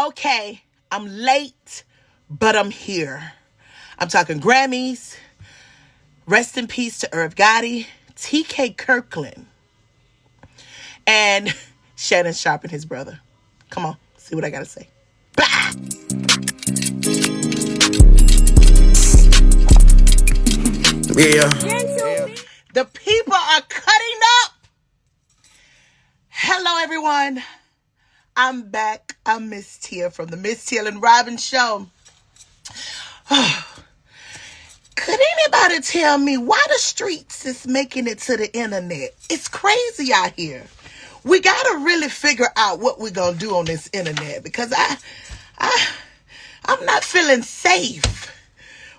Okay, I'm late, but I'm here. I'm talking Grammys. Rest in peace to Irv Gotti, T.K. Kirkland, and Shannon Sharpe and his brother. Come on, see what I gotta say. Bah! Yeah. The people are cutting up. Hello, everyone. I'm back. I'm Miss Tia from the Miss Tia and Robin Show. Could anybody tell me why the streets is making it to the internet? It's crazy out here. We gotta really figure out what we're gonna do on this internet because I'm not feeling safe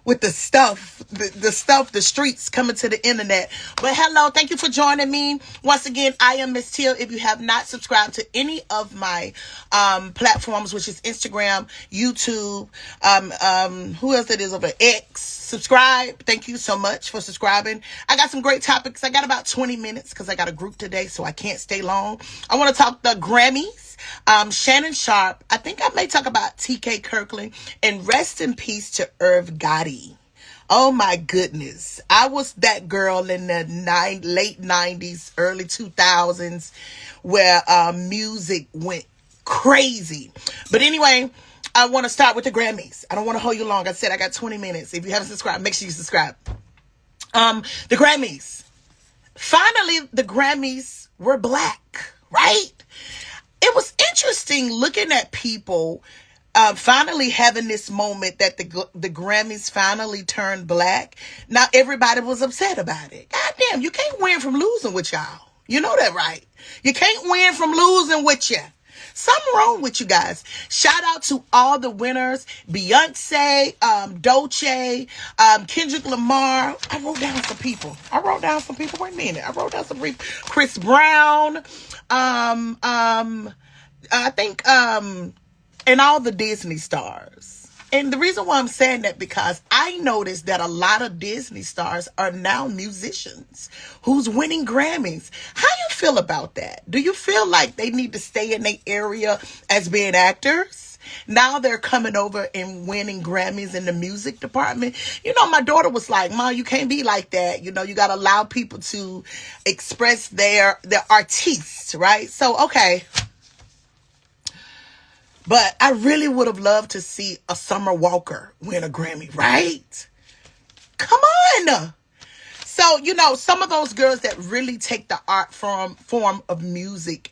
with the stuff, the streets coming to the internet. But hello, thank you for joining me. Once again, I am Miss Teal. If you have not subscribed to any of my platforms, which is Instagram, YouTube, who else it is over X, subscribe. Thank you so much for subscribing. I got some great topics. I got about 20 minutes because I got a group today, so I can't stay long. I want to talk the Grammys. Shannon Sharpe. I think I may talk about T.K. Kirkland, and rest in peace to Irv Gotti. Oh my goodness. I was that girl in the late 90s, early 2000s where music went crazy. But anyway, I want to start with the Grammys. I don't want to hold you long. I said I got 20 minutes. If you haven't subscribed, make sure you subscribe. The Grammys. Finally, the Grammys were black, right? It was interesting looking at people finally having this moment that the Grammys finally turned black. Now, everybody was upset about it. God damn, you can't win from losing with y'all. You know that, right? You can't win from losing with you. Something wrong with you guys. Shout out to all the winners. Beyonce, Dolce, Kendrick Lamar. I wrote down some people. Wait a minute. I wrote down some people. Chris Brown. I think, and all the Disney stars. And the reason why I'm saying that because I noticed that a lot of Disney stars are now musicians who's winning Grammys. How you feel about that? Do you feel like they need to stay in their area as being actors? Now they're coming over and winning Grammys in the music department. You know, my daughter was like, Mom, you can't be like that. You know, you got to allow people to express their artists, right? So, okay. But I really would have loved to see a Summer Walker win a Grammy, right? Come on. So, you know, some of those girls that really take the art form of music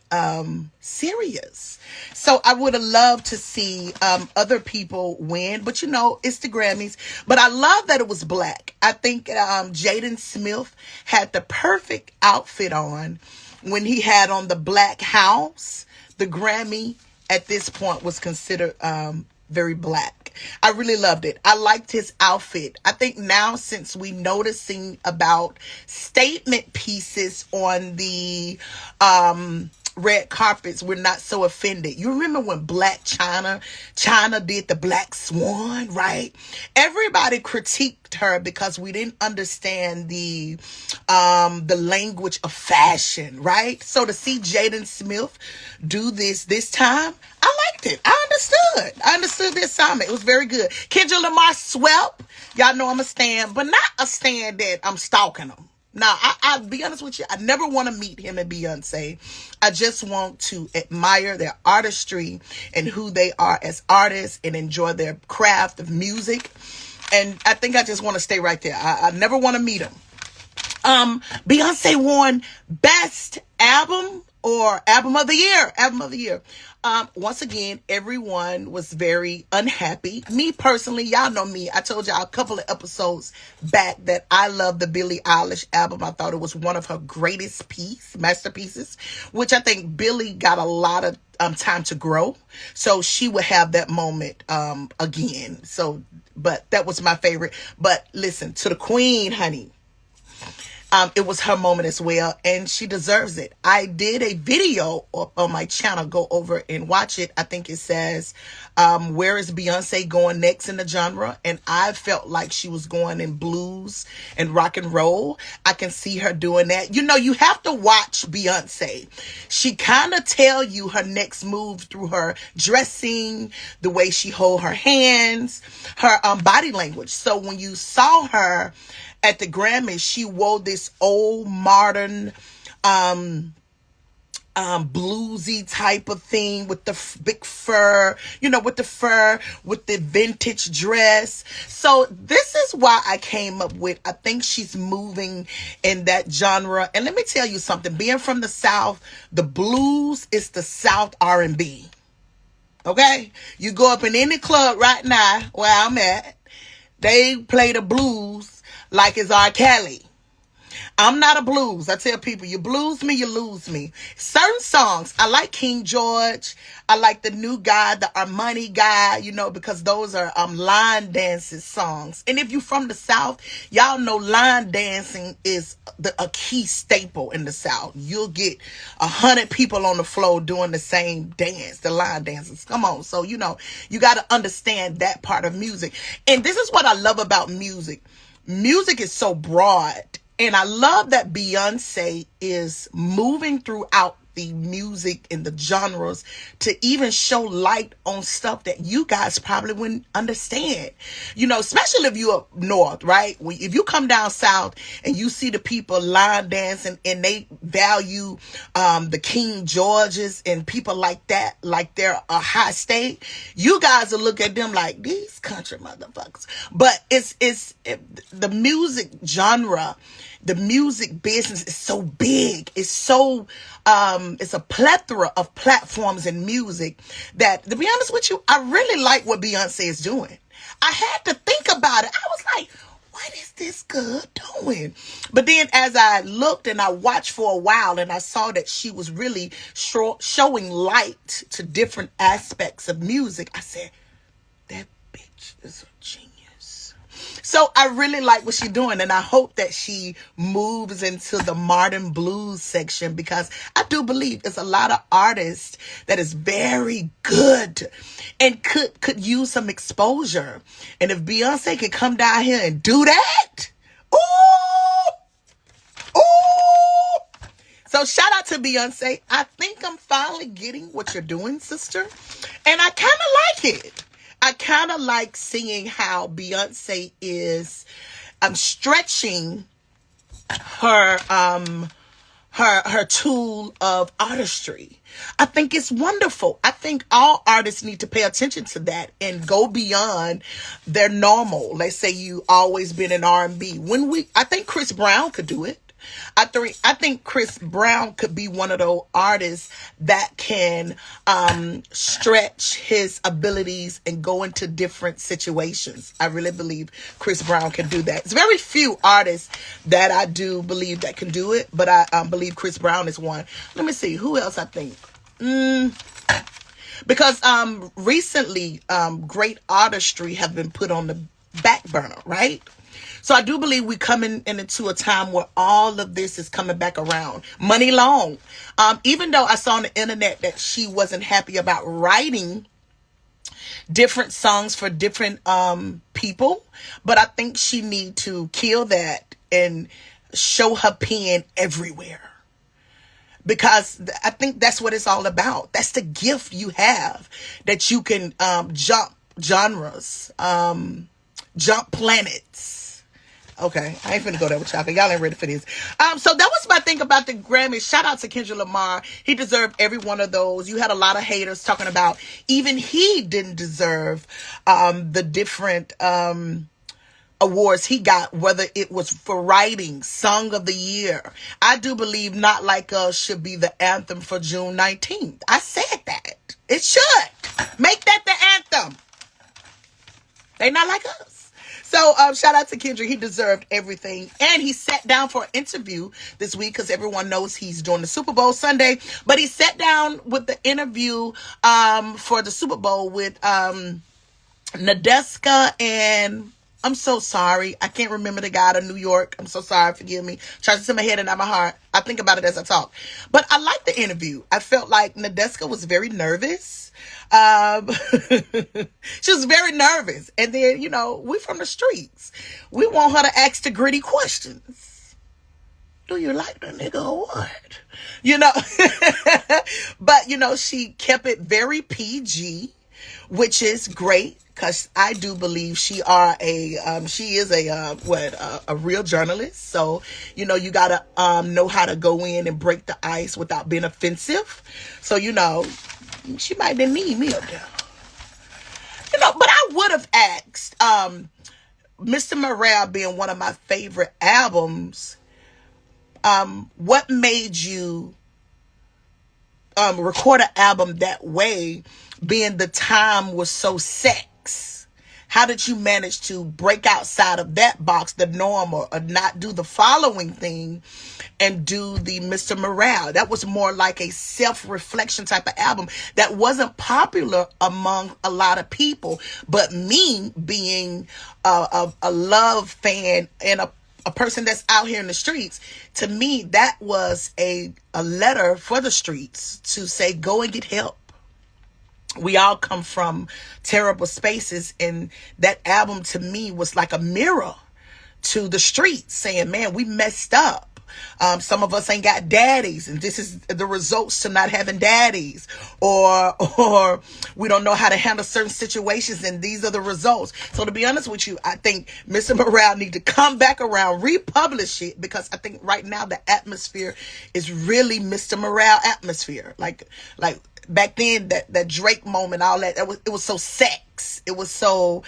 serious. So I would have loved to see other people win. But, you know, it's the Grammys. But I love that it was black. I think Jaden Smith had the perfect outfit on when he had on the black house. The Grammy at this point was considered very black. I really loved it. I liked his outfit. I think now since we noticing about statement pieces on the red carpets, we're not so offended. You remember when China did the Black Swan, right? Everybody critiqued her because we didn't understand the language of fashion, right? So to see Jaden Smith do this time, I liked it. I understood the assignment. It was very good. Kendrick Lamar swept. Y'all know I'm a stan, but not a stan that I'm stalking him. Now, I'll be honest with you. I never want to meet him and Beyonce. I just want to admire their artistry and who they are as artists and enjoy their craft of music. And I think I just want to stay right there. I never want to meet him. Beyonce won Best Album or Album of the Year. Once again, everyone was very unhappy. Me personally, y'all know me. I told y'all a couple of episodes back that I love the Billie Eilish album. I thought it was one of her greatest masterpieces, which I think Billie got a lot of time to grow. So she would have that moment again. So, but that was my favorite. But listen, to the queen, honey. It was her moment as well, and she deserves it. I did a video on my channel. Go over and watch it. I think it says, where is Beyonce going next in the genre? And I felt like she was going in blues and rock and roll. I can see her doing that. You know, you have to watch Beyonce. She kind of tell you her next move through her dressing, the way she hold her hands, her body language. So when you saw her at the Grammys, she wore this old modern bluesy type of thing with the big fur, with the vintage dress. So this is why I came up with, I think she's moving in that genre. And let me tell you something, being from the South, the blues is the South R&B. Okay? You go up in any club right now where I'm at, they play the blues like it's R. Kelly. I'm not a blues. I tell people, you blues me, you lose me. Certain songs, I like King George. I like the new guy, the Armani guy, because those are line dancing songs. And if you're from the South, y'all know line dancing is a key staple in the South. You'll get 100 people on the floor doing the same dance, the line dances. Come on. So, you got to understand that part of music. And this is what I love about music. Music is so broad. And I love that Beyonce is moving throughout the music and the genres to even show light on stuff that you guys probably wouldn't understand. Especially if you're up north, right? If you come down south and you see the people line dancing and they value the King Georges and people like that, like they're a high state, you guys will look at them like, these country motherfuckers. But it's the music genre. The music business is so big. It's so, it's a plethora of platforms in music that, to be honest with you, I really like what Beyonce is doing. I had to think about it. I was like, what is this girl doing? But then as I looked and I watched for a while and I saw that she was really showing light to different aspects of music, I said, that bitch is a genius. So I really like what she's doing, and I hope that she moves into the modern blues section, because I do believe there's a lot of artists that is very good and could use some exposure. And if Beyonce could come down here and do that, ooh. So shout out to Beyonce. I think I'm finally getting what you're doing, sister, and I kind of like it. I kind of like seeing how Beyonce is stretching her tool of artistry. I think it's wonderful. I think all artists need to pay attention to that and go beyond their normal. Let's say you always been in R&B. I think Chris Brown could do it. I think Chris Brown could be one of those artists that can stretch his abilities and go into different situations. I really believe Chris Brown can do that. It's very few artists that I do believe that can do it, but I believe Chris Brown is one. Let me see. Who else I think? Because recently, great artistry have been put on the back burner, right? So I do believe we're coming into a time where all of this is coming back around. Money Long. Even though I saw on the internet that she wasn't happy about writing different songs for different people, but I think she need to kill that and show her pen everywhere. Because I think that's what it's all about. That's the gift you have, that you can jump genres, jump planets. Okay, I ain't finna go there with y'all, 'cause y'all ain't ready for this. So that was my thing about the Grammy. Shout out to Kendrick Lamar. He deserved every one of those. You had a lot of haters talking about even he didn't deserve the different awards he got, whether it was for writing, Song of the Year. I do believe Not Like Us should be the anthem for June 19th. I said that. It should. Make that the anthem. They not like us. So shout out to Kendrick. He deserved everything. And he sat down for an interview this week, because everyone knows he's doing the Super Bowl Sunday. But he sat down with the interview for the Super Bowl with Nadeska and I'm so sorry. I can't remember the guy out of New York. I'm so sorry. Forgive me. Tries to in my head and not my heart. I think about it as I talk. But I liked the interview. I felt like Nadeska was very nervous. She was very nervous. And then, we from the streets. We want her to ask the gritty questions. Do you like the nigga or what? But, she kept it very PG, which is great. Because I do believe she is a real journalist. So, you gotta know how to go in and break the ice without being offensive. So, she might didn't need me up there. But I would have asked, Mr. Morale being one of my favorite albums, what made you record an album that way, being the time was so sex? How did you manage to break outside of that box, the norm, or not do the following thing and do the Mr. Morale? That was more like a self-reflection type of album that wasn't popular among a lot of people. But me being a love fan and a person that's out here in the streets, to me, that was a letter for the streets to say, go and get help. We all come from terrible spaces, and that album to me was like a mirror to the streets saying, man, we messed up. Some of us ain't got daddies, and this is the results to not having daddies, or we don't know how to handle certain situations, and these are the results. So to be honest with you, I think Mr. Morale need to come back around, republish it, because I think right now the atmosphere is really Mr. Morale atmosphere. Like back then, that Drake moment, all that, it was so sex. It was so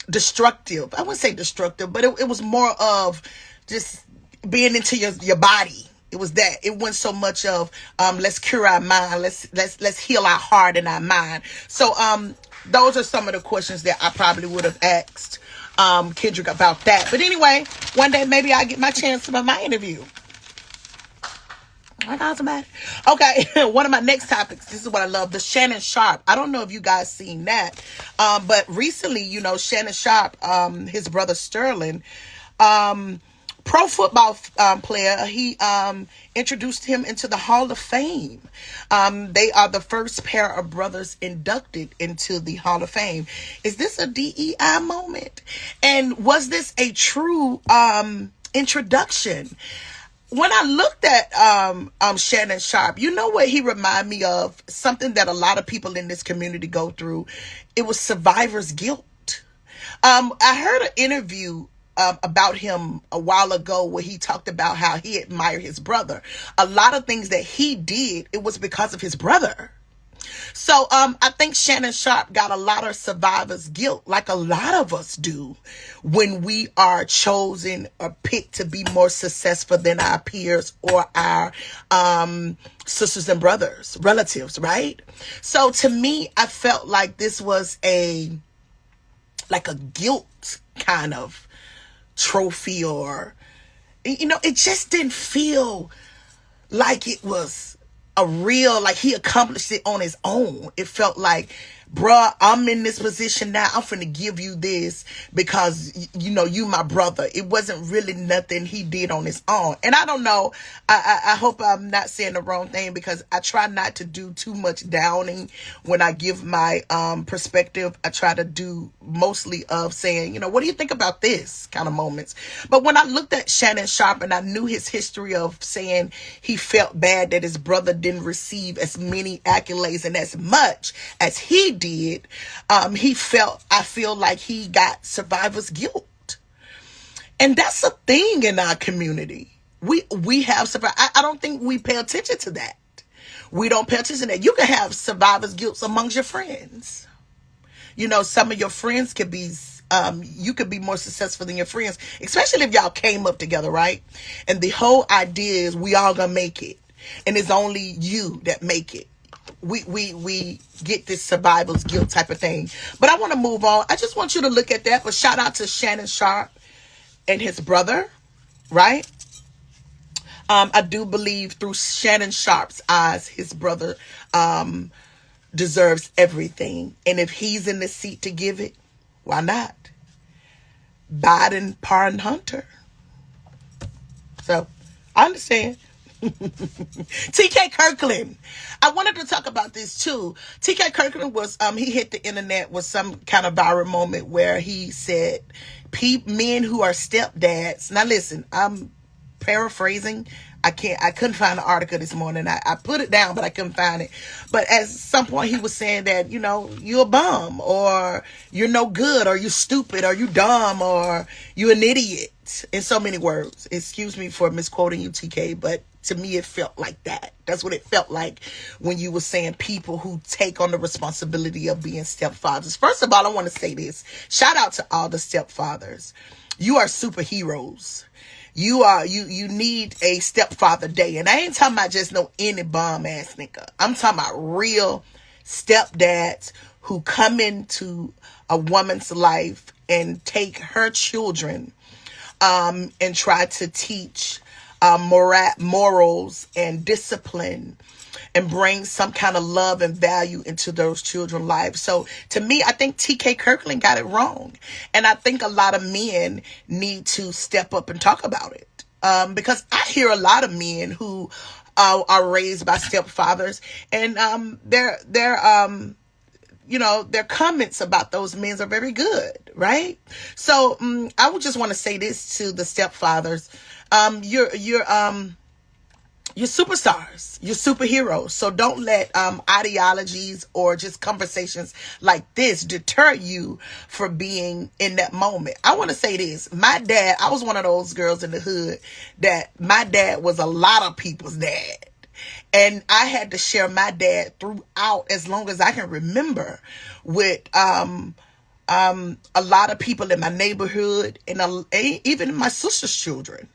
destructive. I wouldn't say destructive, but it was more of just being into your body. It was that. It wasn't so much of let's cure our mind, let's heal our heart and our mind. So those are some of the questions that I probably would have asked Kendrick about that. But anyway, one day maybe I'll get my chance to my interview. I got somebody. Okay, one of my next topics. This is what I love: the Shannon Sharpe. I don't know if you guys seen that, but recently, Shannon Sharpe, his brother Sterling, pro football player, he introduced him into the Hall of Fame. They are the first pair of brothers inducted into the Hall of Fame. Is this a DEI moment? And was this a true introduction? When I looked at Shannon Sharpe, you know what he reminded me of? Something that a lot of people in this community go through. It was survivor's guilt. I heard an interview about him a while ago where he talked about how he admired his brother. A lot of things that he did, it was because of his brother. So I think Shannon Sharpe got a lot of survivor's guilt, like a lot of us do, when we are chosen or picked to be more successful than our peers or our sisters and brothers, relatives, right? So to me, I felt like this was like a guilt kind of trophy, or, it just didn't feel like it was a real, like he accomplished it on his own. It felt like, bruh, I'm in this position now. I'm finna give you this because, you my brother. It wasn't really nothing he did on his own. And I don't know. I hope I'm not saying the wrong thing, because I try not to do too much downing when I give my perspective. I try to do mostly of saying, what do you think about this kind of moments? But when I looked at Shannon Sharpe and I knew his history of saying he felt bad that his brother didn't receive as many accolades and as much as he did, I feel like he got survivor's guilt. And that's a thing in our community. We have survivor. I don't think we pay attention to that. We don't pay attention to that. You can have survivor's guilt amongst your friends. Some of your friends could be, you could be more successful than your friends, especially if y'all came up together, right? And the whole idea is we all gonna make it. And it's only you that make it. We get this survivor's guilt type of thing. But I want to move on. I just want you to look at that. But shout out to Shannon Sharpe and his brother, right? I do believe through Shannon Sharpe's eyes, his brother deserves everything. And if he's in the seat to give it, why not? Biden pardon Hunter. So I understand. TK Kirkland. I wanted to talk about this too. TK Kirkland was he hit the internet with some kind of viral moment where he said men who are stepdads. Now listen, I'm paraphrasing. I couldn't find the article this morning. I put it down, but I couldn't find it. But at some point he was saying that, you're a bum, or you're no good, or you're stupid, or you dumb, or you're an idiot, in so many words. Excuse me for misquoting you, TK, but to me it felt like that. That's what it felt like when you were saying people who take on the responsibility of being stepfathers. First of all, I want to say this. Shout out to all the stepfathers. You are superheroes. You need a stepfather day. And I ain't talking about just no any bum ass nigga. I'm talking about real stepdads who come into a woman's life and take her children and try to teach morals and discipline and bring some kind of love and value into those children's lives. So to me, I think TK Kirkland got it wrong. And I think a lot of men need to step up and talk about it. Because I hear a lot of men who are raised by stepfathers, and their comments about those men are very good, right? So I would just want to say this to the stepfathers. You're superstars. You're superheroes. So don't let ideologies or just conversations like this deter you from being in that moment. I want to say this. My dad, I was one of those girls in the hood that my dad was a lot of people's dad. And I had to share my dad throughout as long as I can remember with a lot of people in my neighborhood and even my sister's children.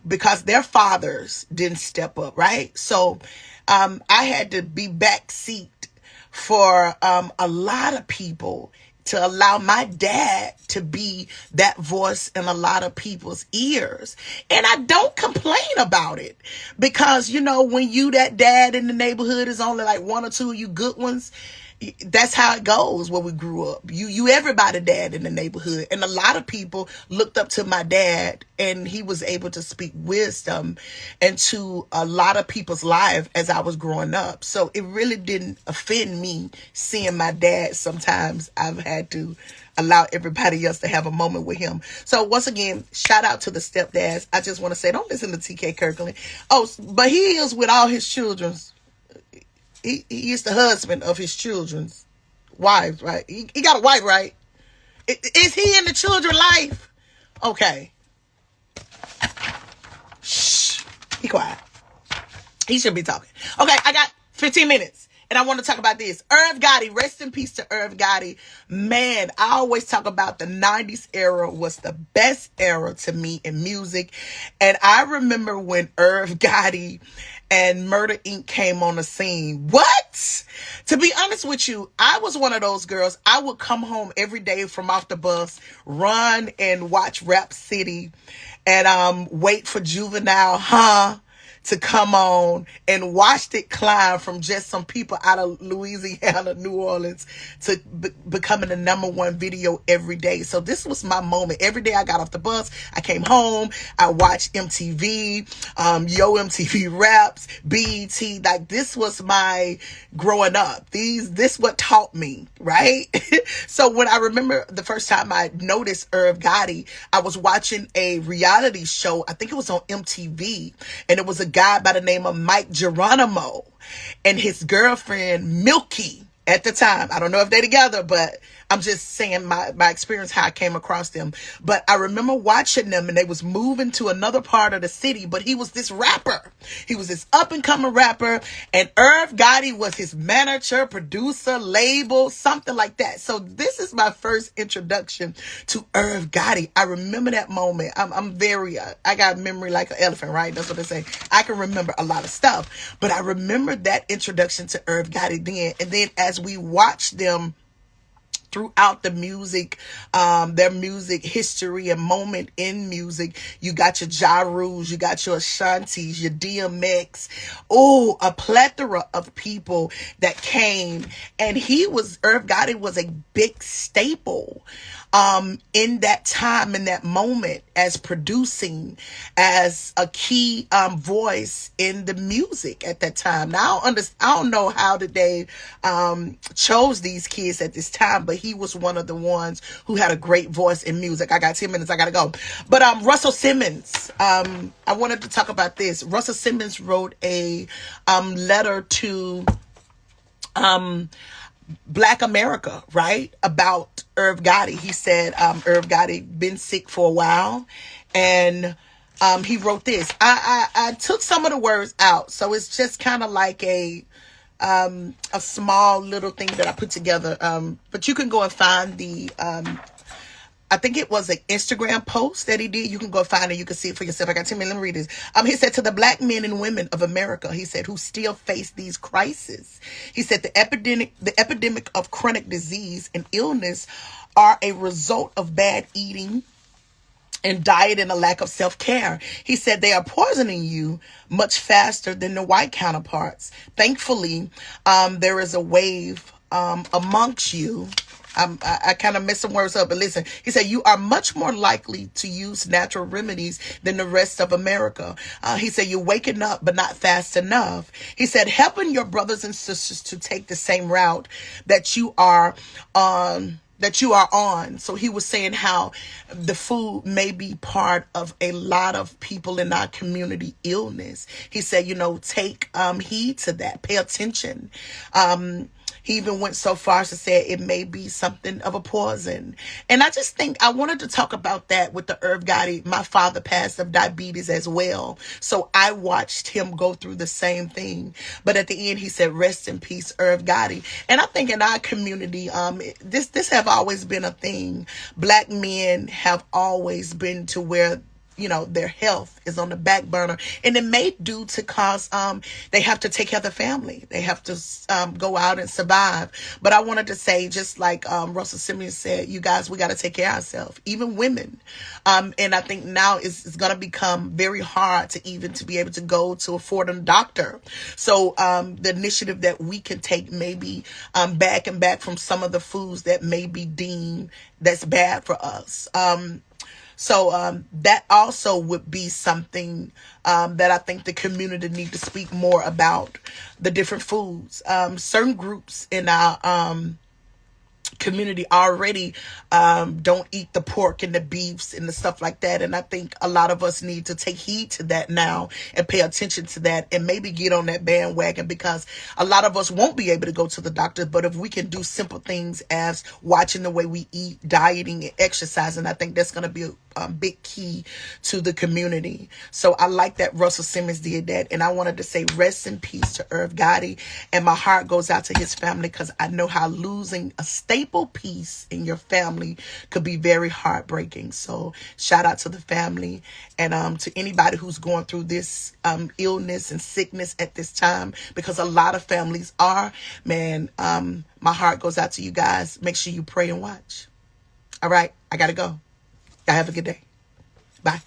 Because their fathers didn't step up, right? So I had to be backseat for a lot of people to allow my dad to be that voice in a lot of people's ears. And I don't complain about it because, when you that dad in the neighborhood is only like one or two of you good ones, that's how it goes where we grew up. You everybody dad in the neighborhood. And a lot of people looked up to my dad, and he was able to speak wisdom into a lot of people's lives as I was growing up. So it really didn't offend me seeing my dad. Sometimes I've had to allow everybody else to have a moment with him. So once again, shout out to the stepdads. I just want to say, don't listen to TK Kirkland. Oh, but he is with all his children's. He is the husband of his children's wives, right? He got a wife, right? Is he in the children's life? Okay. Shh. Be quiet. He should be talking. Okay, I got 15 minutes. And I want to talk about this. Irv Gotti, rest in peace to Irv Gotti. Man, I always talk about the 90s era was the best era to me in music. And I remember when Irv Gotti and Murder Inc. came on the scene. What? To be honest with you, I was one of those girls. I would come home every day from off the bus, run and watch Rap City, and wait for Juvenile, to come on, and watched it climb from just some people out of Louisiana, New Orleans, to becoming the #1 video every day. So this was my moment. Every day I got off the bus, I came home, I watched MTV, Yo MTV Raps, BET. Like, this was my growing up. This what taught me, right? So when I remember the first time I noticed Irv Gotti, I was watching a reality show. I think it was on MTV, and it was a guy by the name of Mike Geronimo and his girlfriend Milky at the time. I don't know if they're together, but I'm just saying my experience, how I came across them. But I remember watching them, and they was moving to another part of the city, but he was this rapper. He was this up-and-coming rapper, and Irv Gotti was his manager, producer, label, something like that. So this is my first introduction to Irv Gotti. I remember that moment. I got memory like an elephant, right? That's what they say. I can remember a lot of stuff, but I remember that introduction to Irv Gotti then. And then as we watched them throughout the music, their music history and moment in music, you got your Ja Rules, you got your Ashantis, your DMX, a plethora of people that came, and Irv Gotti was a big staple in that time, in that moment, as producing, as a key voice in the music at that time. Now, I don't know how did they chose these kids at this time, but he was one of the ones who had a great voice in music. I got 10 minutes, I gotta go. But Russell Simmons, I wanted to talk about this. Russell Simmons wrote a letter to Black America, right? About Irv Gotti. He said Irv Gotti been sick for a while, and he wrote this. I took some of the words out, so it's just kind of like a small little thing that I put together. But you can go and find the I think it was an Instagram post that he did. You can go find it. You can see it for yourself. I got 10 minutes. Let me read this. He said, to the Black men and women of America, he said, who still face these crises. He said, the epidemic of chronic disease and illness are a result of bad eating and diet and a lack of self-care. He said they are poisoning you much faster than the white counterparts. Thankfully, there is a wave amongst you. I kind of messed some words up, but listen, he said, you are much more likely to use natural remedies than the rest of America. He said, you're waking up, but not fast enough. He said, helping your brothers and sisters to take the same route that you are on. So he was saying how the food may be part of a lot of people in our community illness. He said, take heed to that. Pay attention. He even went so far as to say it may be something of a poison. And I just think I wanted to talk about that with the Irv Gotti. My father passed of diabetes as well. So I watched him go through the same thing. But at the end, he said, rest in peace, Irv Gotti. And I think in our community, this have always been a thing. Black men have always been to where their health is on the back burner, and it may due to cause they have to take care of the family. They have to go out and survive. But I wanted to say, just like Russell Simmons said, you guys, we got to take care of ourselves, even women. And I think now it's going to become very hard to be able to go to afford a doctor. So the initiative that we can take maybe back from some of the foods that may be deemed that's bad for us. So that also would be something that I think the community need to speak more about, the different foods. Certain groups in our community already don't eat the pork and the beefs and the stuff like that. And I think a lot of us need to take heed to that now and pay attention to that and maybe get on that bandwagon, because a lot of us won't be able to go to the doctor. But if we can do simple things as watching the way we eat, dieting, and exercising, I think that's going to be a big key to the community. So I like that Russell Simmons did that. And I wanted to say rest in peace to Irv Gotti. And my heart goes out to his family, because I know how losing a staple piece in your family could be very heartbreaking. So shout out to the family, and to anybody who's going through this illness and sickness at this time, because a lot of families are, man. My heart goes out to you guys. Make sure you pray and watch. All right, I gotta go. Y'all have a good day. Bye.